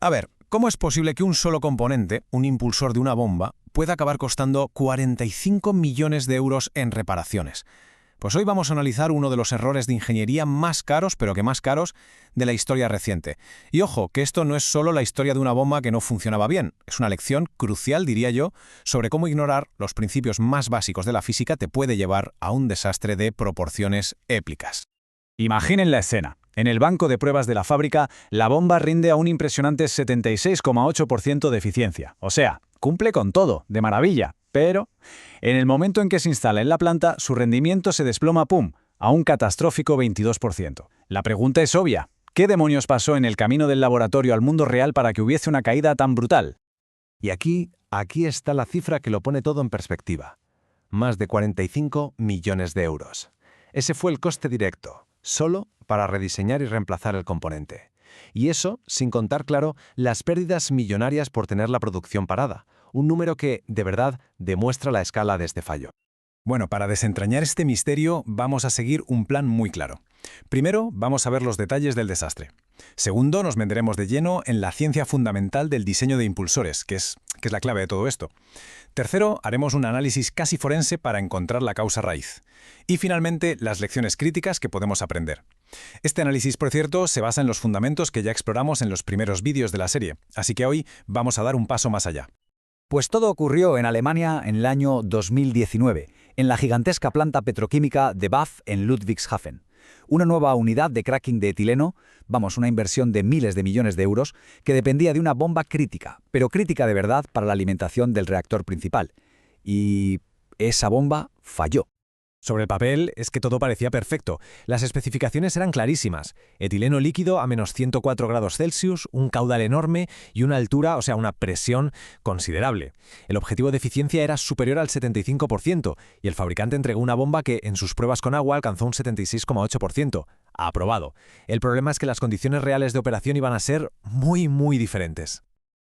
A ver, ¿cómo es posible que un solo componente, un impulsor de una bomba, pueda acabar costando 45 millones de euros en reparaciones? Pues hoy vamos a analizar uno de los errores de ingeniería más caros, pero que más caros, de la historia reciente. Y ojo, que esto no es solo la historia de una bomba que no funcionaba bien, es una lección crucial, diría yo, sobre cómo ignorar los principios más básicos de la física te puede llevar a un desastre de proporciones épicas. Imaginen la escena. En el banco de pruebas de la fábrica, la bomba rinde a un impresionante 76,8% de eficiencia. O sea, cumple con todo, de maravilla. Pero, en el momento en que se instala en la planta, su rendimiento se desploma, ¡pum!, a un catastrófico 22%. La pregunta es obvia. ¿Qué demonios pasó en el camino del laboratorio al mundo real para que hubiese una caída tan brutal? Y aquí está la cifra que lo pone todo en perspectiva. Más de 45 millones de euros. Ese fue el coste directo, solo para rediseñar y reemplazar el componente. Y eso, sin contar, claro, las pérdidas millonarias por tener la producción parada. Un número que, de verdad, demuestra la escala de este fallo. Bueno, para desentrañar este misterio vamos a seguir un plan muy claro. Primero, vamos a ver los detalles del desastre. Segundo, nos meteremos de lleno en la ciencia fundamental del diseño de impulsores, que es la clave de todo esto. Tercero, haremos un análisis casi forense para encontrar la causa raíz. Y finalmente, las lecciones críticas que podemos aprender. Este análisis, por cierto, se basa en los fundamentos que ya exploramos en los primeros vídeos de la serie, así que hoy vamos a dar un paso más allá. Pues todo ocurrió en Alemania en el año 2019, en la gigantesca planta petroquímica de BASF en Ludwigshafen. Una nueva unidad de cracking de etileno, una inversión de miles de millones de euros, que dependía de una bomba crítica, pero crítica de verdad para la alimentación del reactor principal. Y esa bomba falló. Sobre el papel es que todo parecía perfecto. Las especificaciones eran clarísimas. Etileno líquido a menos 104 grados Celsius, un caudal enorme y una altura, o sea, una presión considerable. El objetivo de eficiencia era superior al 75% y el fabricante entregó una bomba que en sus pruebas con agua alcanzó un 76,8%. Aprobado. El problema es que las condiciones reales de operación iban a ser muy diferentes.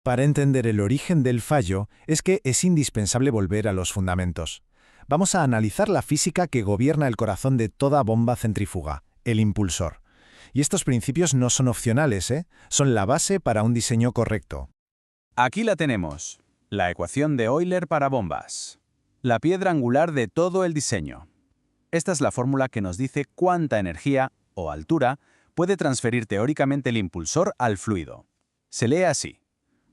Para entender el origen del fallo, es que es indispensable volver a los fundamentos. Vamos a analizar la física que gobierna el corazón de toda bomba centrífuga, el impulsor. Y estos principios no son opcionales, son la base para un diseño correcto. Aquí la tenemos, la ecuación de Euler para bombas. La piedra angular de todo el diseño. Esta es la fórmula que nos dice cuánta energía, o altura, puede transferir teóricamente el impulsor al fluido. Se lee así.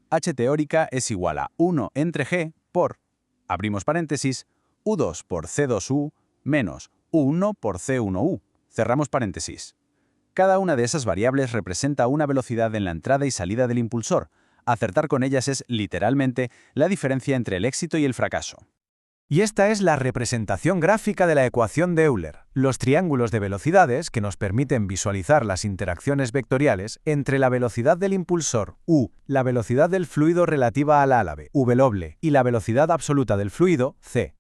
H teórica es igual a 1 entre G por, abrimos paréntesis, U2 por C2U menos U1 por C1U, cerramos paréntesis. Cada una de esas variables representa una velocidad en la entrada y salida del impulsor. Acertar con ellas es, literalmente, la diferencia entre el éxito y el fracaso. Y esta es la representación gráfica de la ecuación de Euler, los triángulos de velocidades que nos permiten visualizar las interacciones vectoriales entre la velocidad del impulsor, U, la velocidad del fluido relativa al álave, W, y la velocidad absoluta del fluido, C.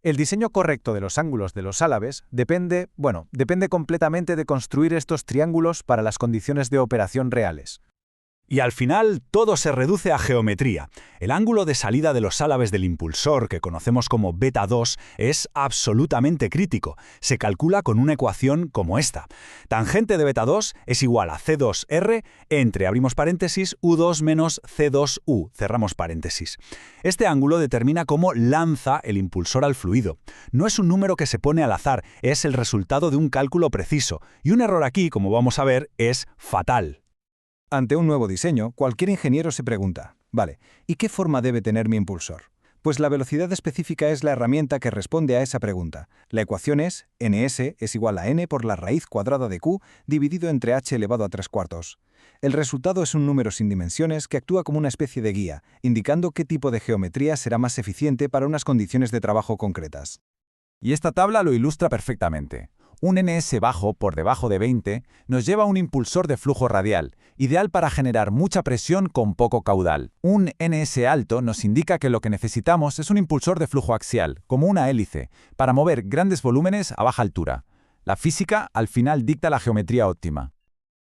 El diseño correcto de los ángulos de los álabes depende completamente de construir estos triángulos para las condiciones de operación reales. Y al final, todo se reduce a geometría. El ángulo de salida de los álabes del impulsor, que conocemos como beta 2, es absolutamente crítico. Se calcula con una ecuación como esta. Tangente de beta 2 es igual a C2R entre, abrimos paréntesis, U2 menos C2U, cerramos paréntesis. Este ángulo determina cómo lanza el impulsor al fluido. No es un número que se pone al azar, es el resultado de un cálculo preciso. Y un error aquí, como vamos a ver, es fatal. Ante un nuevo diseño, cualquier ingeniero se pregunta, vale, ¿y qué forma debe tener mi impulsor? Pues la velocidad específica es la herramienta que responde a esa pregunta. La ecuación es ns es igual a n por la raíz cuadrada de q dividido entre h elevado a 3/4. El resultado es un número sin dimensiones que actúa como una especie de guía, indicando qué tipo de geometría será más eficiente para unas condiciones de trabajo concretas. Y esta tabla lo ilustra perfectamente. Un ns bajo por debajo de 20 nos lleva a un impulsor de flujo radial, ideal para generar mucha presión con poco caudal. Un ns alto nos indica que lo que necesitamos es un impulsor de flujo axial, como una hélice, para mover grandes volúmenes a baja altura. La física al final dicta la geometría óptima.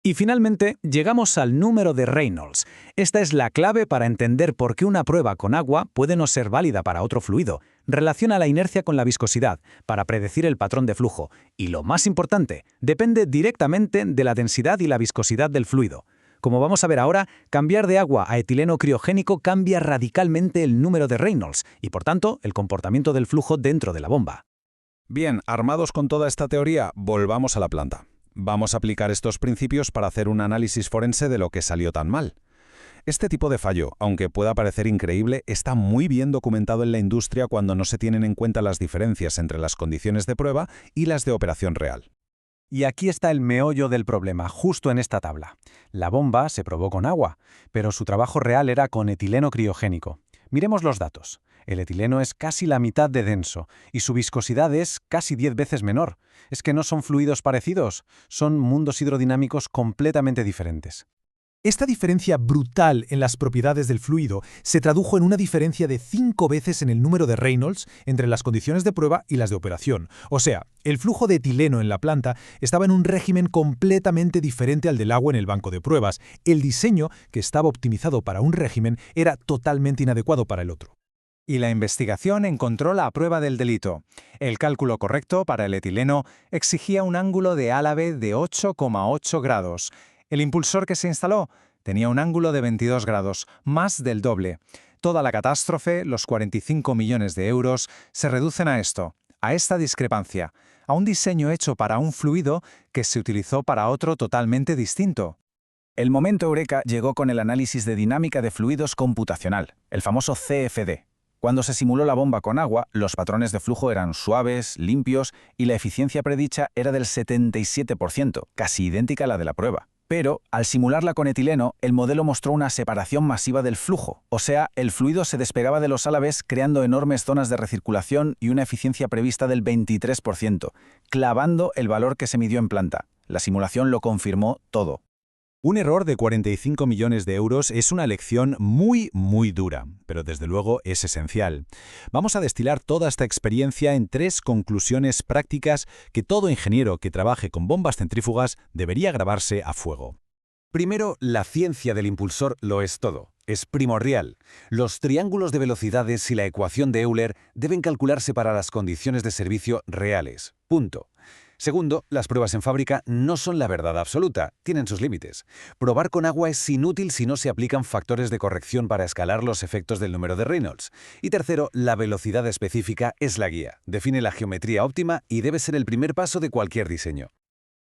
Y finalmente, llegamos al número de Reynolds. Esta es la clave para entender por qué una prueba con agua puede no ser válida para otro fluido. Relaciona la inercia con la viscosidad para predecir el patrón de flujo. Y lo más importante, depende directamente de la densidad y la viscosidad del fluido. Como vamos a ver ahora, cambiar de agua a etileno criogénico cambia radicalmente el número de Reynolds y, por tanto, el comportamiento del flujo dentro de la bomba. Bien, armados con toda esta teoría, volvamos a la planta. Vamos a aplicar estos principios para hacer un análisis forense de lo que salió tan mal. Este tipo de fallo, aunque pueda parecer increíble, está muy bien documentado en la industria cuando no se tienen en cuenta las diferencias entre las condiciones de prueba y las de operación real. Y aquí está el meollo del problema, justo en esta tabla. La bomba se probó con agua, pero su trabajo real era con etileno criogénico. Miremos los datos. El etileno es casi la mitad de denso y su viscosidad es casi 10 veces menor. Es que no son fluidos parecidos, son mundos hidrodinámicos completamente diferentes. Esta diferencia brutal en las propiedades del fluido se tradujo en una diferencia de 5 veces en el número de Reynolds entre las condiciones de prueba y las de operación. O sea, el flujo de etileno en la planta estaba en un régimen completamente diferente al del agua en el banco de pruebas. El diseño, que estaba optimizado para un régimen, era totalmente inadecuado para el otro. Y la investigación encontró la prueba del delito. El cálculo correcto para el etileno exigía un ángulo de álave de 8,8 grados. El impulsor que se instaló tenía un ángulo de 22 grados, más del doble. Toda la catástrofe, los 45 millones de euros, se reducen a esto, a esta discrepancia, a un diseño hecho para un fluido que se utilizó para otro totalmente distinto. El momento eureka llegó con el análisis de dinámica de fluidos computacional, el famoso CFD. Cuando se simuló la bomba con agua, los patrones de flujo eran suaves, limpios y la eficiencia predicha era del 77%, casi idéntica a la de la prueba. Pero, al simularla con etileno, el modelo mostró una separación masiva del flujo, o sea, el fluido se despegaba de los álabes creando enormes zonas de recirculación y una eficiencia prevista del 23%, clavando el valor que se midió en planta. La simulación lo confirmó todo. Un error de 45 millones de euros es una lección muy dura, pero desde luego es esencial. Vamos a destilar toda esta experiencia en 3 conclusiones prácticas que todo ingeniero que trabaje con bombas centrífugas debería grabarse a fuego. Primero, la ciencia del impulsor lo es todo. Es primordial. Los triángulos de velocidades y la ecuación de Euler deben calcularse para las condiciones de servicio reales. Punto. Segundo, las pruebas en fábrica no son la verdad absoluta, tienen sus límites. Probar con agua es inútil si no se aplican factores de corrección para escalar los efectos del número de Reynolds. Y tercero, la velocidad específica es la guía, define la geometría óptima y debe ser el primer paso de cualquier diseño.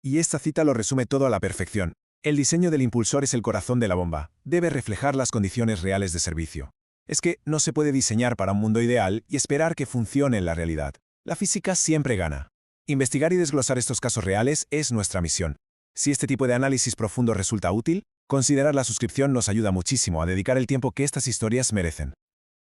Y esta cita lo resume todo a la perfección. El diseño del impulsor es el corazón de la bomba. Debe reflejar las condiciones reales de servicio. Es que no se puede diseñar para un mundo ideal y esperar que funcione en la realidad. La física siempre gana. Investigar y desglosar estos casos reales es nuestra misión. Si este tipo de análisis profundo resulta útil, considerar la suscripción nos ayuda muchísimo a dedicar el tiempo que estas historias merecen.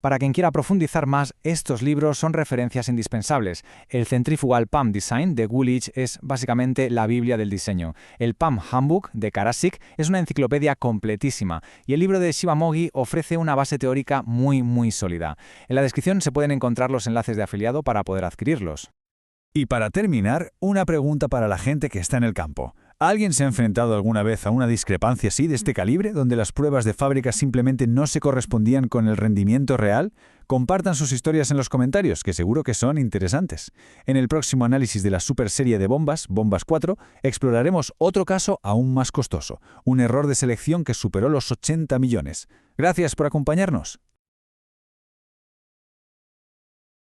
Para quien quiera profundizar más, estos libros son referencias indispensables. El Centrifugal Pump Design de Gulich es básicamente la Biblia del diseño. El Pump Handbook de Karasik es una enciclopedia completísima. Y el libro de Shivamogi ofrece una base teórica muy sólida. En la descripción se pueden encontrar los enlaces de afiliado para poder adquirirlos. Y para terminar, una pregunta para la gente que está en el campo. ¿Alguien se ha enfrentado alguna vez a una discrepancia así de este calibre, donde las pruebas de fábrica simplemente no se correspondían con el rendimiento real? Compartan sus historias en los comentarios, que seguro que son interesantes. En el próximo análisis de la super serie de bombas, Bombas 4, exploraremos otro caso aún más costoso, un error de selección que superó los 80 millones. Gracias por acompañarnos.